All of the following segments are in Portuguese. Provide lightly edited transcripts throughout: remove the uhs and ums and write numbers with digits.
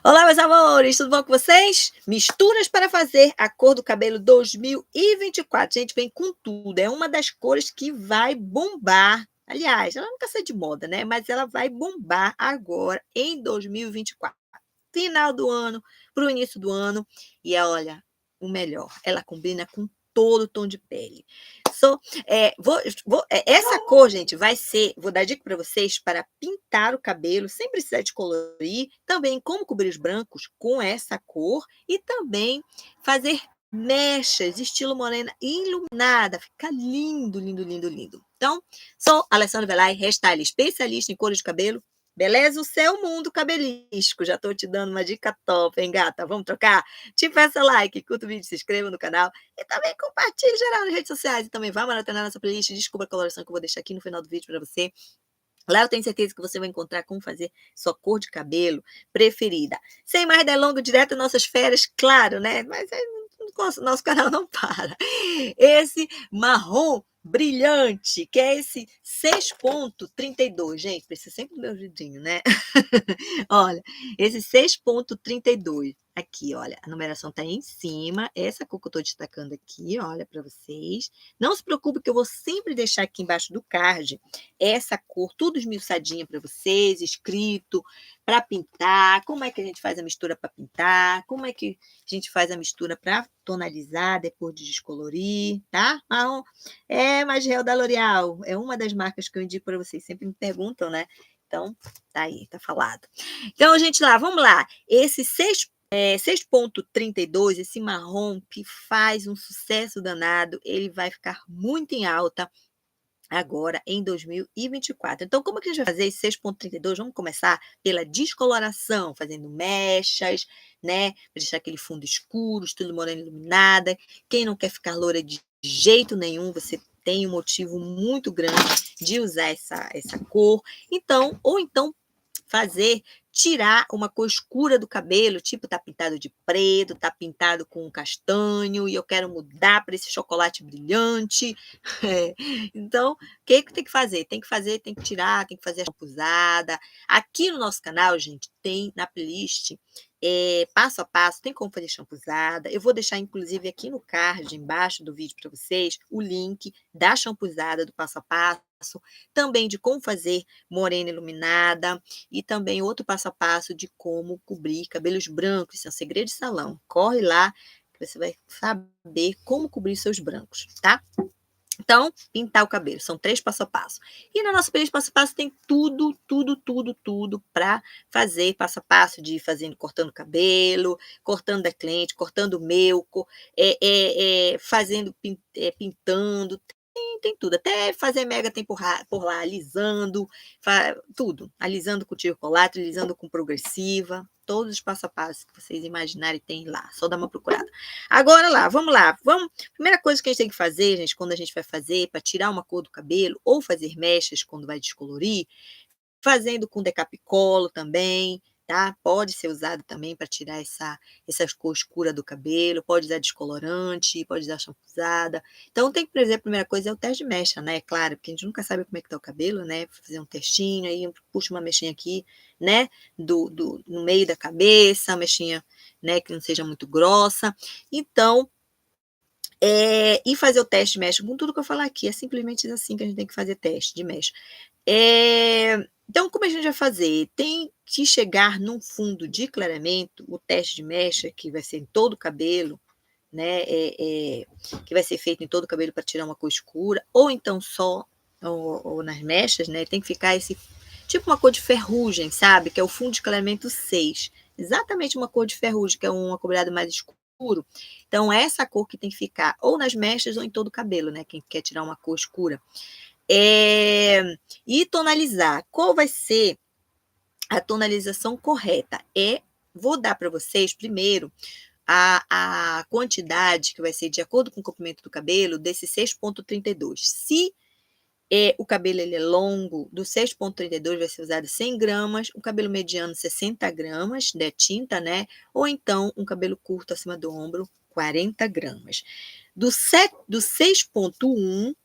Olá, meus amores, tudo bom com vocês? Misturas para fazer a cor do cabelo 2024. Gente, vem com tudo. É uma das cores que vai bombar. Aliás, ela nunca sai de moda, né? Mas ela vai bombar agora em 2024. Final do ano, para o início do ano. E olha, o melhor, ela combina com todo o tom de pele. So, essa cor, gente, vai ser. Vou dar dica para vocês para pintar o cabelo sem precisar de colorir. Também como cobrir os brancos com essa cor. E também fazer mechas, estilo morena iluminada. Fica lindo, lindo, lindo, lindo. Então, sou Alessandra Velay, hairstylist especialista em cores de cabelo. Beleza? O seu mundo cabelístico. Já estou te dando uma dica top, hein, gata? Vamos trocar? Te peça like, curta o vídeo, se inscreva no canal e também compartilhe geral nas redes sociais. E também vá maratonar nossa playlist, descubra a coloração que eu vou deixar aqui no final do vídeo para você. Lá eu tenho certeza que você vai encontrar como fazer sua cor de cabelo preferida. Sem mais delongas, direto às nossas férias, claro, né? Mas aí nosso canal não para. Esse marrom brilhante, que é esse 6,32. Gente, precisa sempre do meu vidrinho, né? Olha, esse 6,32. Aqui, olha, a numeração tá aí em cima. Essa cor que eu tô destacando aqui, olha, para vocês. Não se preocupe que eu vou sempre deixar aqui embaixo do card essa cor, tudo esmiuçadinha para vocês, escrito, para pintar, como é que a gente faz a mistura para pintar, como é que a gente faz a mistura para tonalizar depois de descolorir, tá? Marrom é mais real da L'Oréal, é uma das marcas que eu indico para vocês, sempre me perguntam, né? Então, tá aí, tá falado. Então, gente, vamos lá. Esse 6,32, esse marrom que faz um sucesso danado, ele vai ficar muito em alta agora em 2024. Então, como é que a gente vai fazer esse 6,32? Vamos começar pela descoloração, fazendo mechas, né? Para deixar aquele fundo escuro, estilo morena iluminada. Quem não quer ficar loura de jeito nenhum, você tem um motivo muito grande de usar essa cor. Então, ou então tirar uma cor escura do cabelo, tipo tá pintado de preto, tá pintado com castanho, e eu quero mudar para esse chocolate brilhante. É. Então, o que tem que fazer? Tem que tirar, tem que fazer a champusada. Aqui no nosso canal, gente, tem na playlist passo a passo, tem como fazer champusada. Eu vou deixar, inclusive, aqui no card, embaixo do vídeo para vocês, o link da champusada do passo a passo, também de como fazer morena iluminada e também outro passo a passo de como cobrir cabelos brancos. Isso é um segredo de salão. Corre lá que você vai saber como cobrir seus brancos, tá? Então, pintar o cabelo, são 3 passo a passo. E na nossa playlist passo a passo tem tudo, tudo, tudo, tudo para fazer passo a passo de fazendo, cortando o cabelo, cortando da cliente, cortando o meu, fazendo, pintando, tem tudo. Até fazer mega tem por lá, alisando, tudo. Alisando com tircolate, alisando com progressiva, todos os passo a passo que vocês imaginarem tem lá, só dá uma procurada. Agora vamos lá. Primeira coisa que a gente tem que fazer, gente, quando a gente vai fazer para tirar uma cor do cabelo ou fazer mechas quando vai descolorir, fazendo com decapicolo também, tá? Pode ser usado também para tirar essa cor escura do cabelo, pode usar descolorante, pode usar champusada. Então, tem que fazer, a primeira coisa é o teste de mecha, né? Claro, porque a gente nunca sabe como é que tá o cabelo, né? Fazer um testinho, aí puxa uma mechinha aqui, né? No meio da cabeça, uma mechinha, né? Que não seja muito grossa. Então, e fazer o teste de mecha com tudo que eu falar aqui. É simplesmente assim que a gente tem que fazer teste de mecha. Então, como a gente vai fazer? Tem que chegar num fundo de clareamento, o teste de mecha, que vai ser em todo o cabelo, né? Que vai ser feito em todo o cabelo para tirar uma cor escura, ou então só, ou nas mechas, né? Tem que ficar tipo uma cor de ferrugem, sabe? Que é o fundo de clareamento 6. Exatamente uma cor de ferrugem, que é um acobreado mais escuro. Então, essa cor que tem que ficar ou nas mechas ou em todo o cabelo, né? Quem quer tirar uma cor escura. E tonalizar. Qual vai ser a tonalização correta? Vou dar para vocês primeiro a quantidade que vai ser de acordo com o comprimento do cabelo desse 6,32. Se o cabelo ele é longo, do 6,32 vai ser usado 100 gramas, o cabelo mediano 60 gramas de tinta, né? Ou então um cabelo curto acima do ombro, 40 gramas. Do 6,1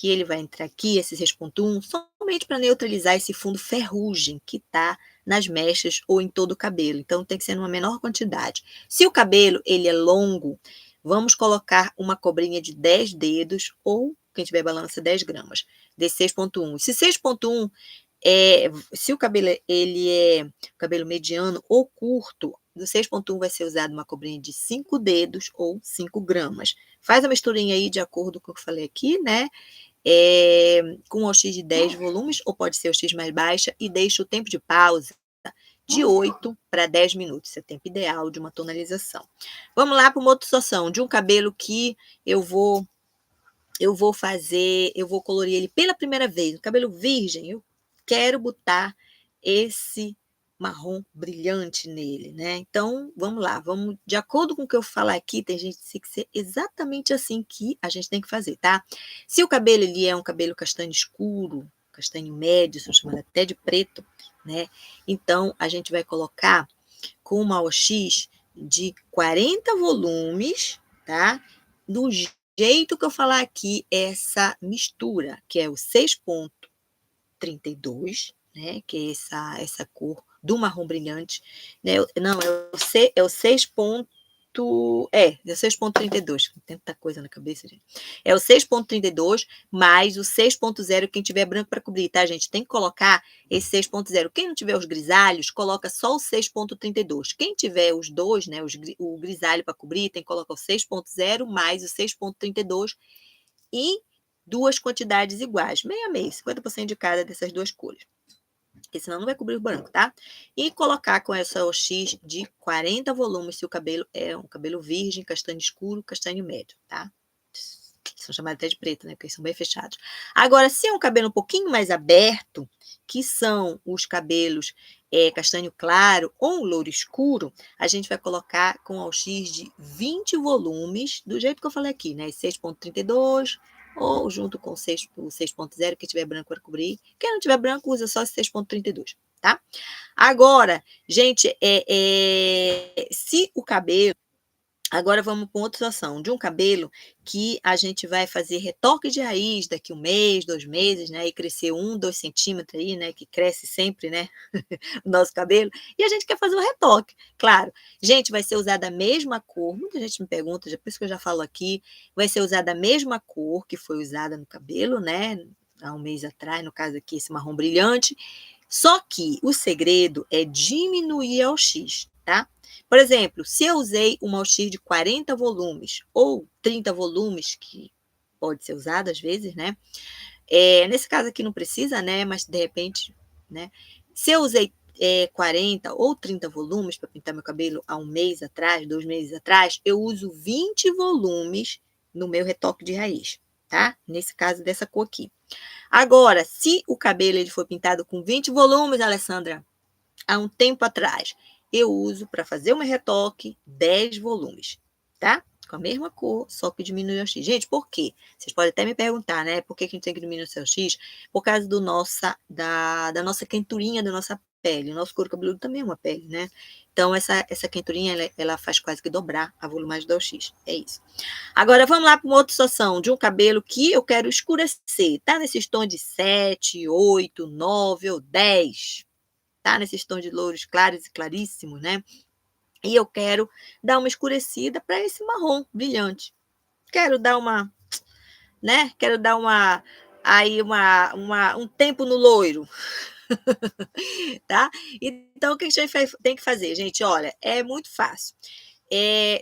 ele vai entrar aqui, esse 6,1, somente para neutralizar esse fundo ferrugem que está nas mechas ou em todo o cabelo, então tem que ser numa menor quantidade. Se o cabelo ele é longo, vamos colocar uma cobrinha de 10 dedos ou, quem tiver balança, 10 gramas, de 6,1. Se 6,1 se o cabelo ele é cabelo mediano ou curto, do 6,1 vai ser usado uma cobrinha de 5 dedos ou 5 gramas. Faz a misturinha aí de acordo com o que eu falei aqui, né? Com o OX de 10 volumes, ou pode ser OX mais baixa, e deixa o tempo de pausa de 8 para 10 minutos. Esse é o tempo ideal de uma tonalização. Vamos lá para uma outra situação, de um cabelo que eu vou colorir ele pela primeira vez. Um cabelo virgem, eu quero botar esse marrom brilhante nele, né? Então, vamos lá, vamos, de acordo com o que eu falar aqui, tem gente que tem que ser exatamente assim que a gente tem que fazer, tá? Se o cabelo ele é um cabelo castanho escuro, castanho médio, são chamados até de preto, né? Então, a gente vai colocar com uma OX de 40 volumes, tá? Do jeito que eu falar aqui, essa mistura, que é o 6,32, né? Que é essa cor do marrom brilhante, né? Não, é o 6,32. Tem tanta coisa na cabeça, gente. É o 6,32 mais o 6,0, quem tiver branco para cobrir, tá, gente? Tem que colocar esse 6,0. Quem não tiver os grisalhos, coloca só o 6,32. Quem tiver os dois, né, o grisalho para cobrir, tem que colocar o 6,0 mais o 6,32 em duas quantidades iguais, meio a meio, 50% de cada dessas duas cores. Porque senão não vai cobrir o branco, tá? E colocar com essa OX de 40 volumes, se o cabelo é um cabelo virgem, castanho escuro, castanho médio, tá? São chamados até de preto, né? Porque são bem fechados. Agora, se é um cabelo um pouquinho mais aberto, que são os cabelos castanho claro ou louro escuro, a gente vai colocar com OX de 20 volumes, do jeito que eu falei aqui, né? 6,32 ou junto com o 6,0, que tiver branco para cobrir. Quem não tiver branco, usa só esse 6,32, tá? Agora, gente, se o cabelo... Agora vamos para outra situação, de um cabelo que a gente vai fazer retoque de raiz daqui 1 mês, 2 meses, né? E crescer 1, 2 centímetros aí, né? Que cresce sempre, né? O nosso cabelo. E a gente quer fazer um retoque, claro. Gente, vai ser usada a mesma cor. Muita gente me pergunta, por isso que eu já falo aqui. Vai ser usada a mesma cor que foi usada no cabelo, né? Há 1 mês atrás, no caso aqui, esse marrom brilhante. Só que o segredo é diminuir a OX, tá? Por exemplo, se eu usei uma OX de 40 volumes ou 30 volumes, que pode ser usado às vezes, né? Nesse caso aqui não precisa, né? Mas de repente, né? Se eu usei 40 ou 30 volumes para pintar meu cabelo há 1 mês atrás, 2 meses atrás, eu uso 20 volumes no meu retoque de raiz, tá? Nesse caso dessa cor aqui. Agora, se o cabelo ele foi pintado com 20 volumes, Alessandra, há um tempo atrás, eu uso para fazer o meu retoque 10 volumes, tá? Com a mesma cor, só que diminui o X. Gente, por quê? Vocês podem até me perguntar, né? Por que a gente tem que diminuir o seu X? Por causa da nossa quenturinha da nossa pele. O nosso couro cabeludo também é uma pele, né? Então, essa quenturinha, ela faz quase que dobrar a volumagem do X. É isso. Agora, vamos lá para uma outra situação de um cabelo que eu quero escurecer. Tá nesses tons de 7, 8, 9 ou 10. Tá nesses tons de louros claros e claríssimos, né? E eu quero dar uma escurecida para esse marrom brilhante. Quero dar uma, né? Quero dar um tempo no loiro, tá? Então, o que a gente tem que fazer, gente? Olha, é muito fácil.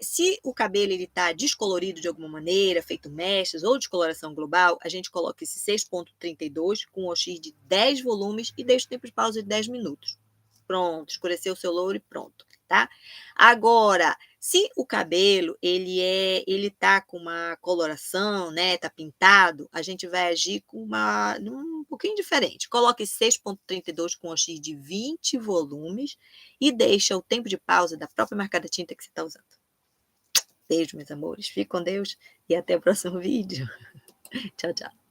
Se o cabelo está descolorido de alguma maneira, feito mechas ou descoloração global, a gente coloca esse 6,32 com OX de 10 volumes e deixa o tempo de pausa de 10 minutos. Pronto, escureceu o seu louro e pronto, tá? Agora, se o cabelo ele tá com uma coloração, né, tá pintado, a gente vai agir com um pouquinho diferente. Coloque 6,32 com OX de 20 volumes e deixa o tempo de pausa da própria marca da tinta que você está usando. Beijo, meus amores. Fique com Deus e até o próximo vídeo. Tchau, tchau.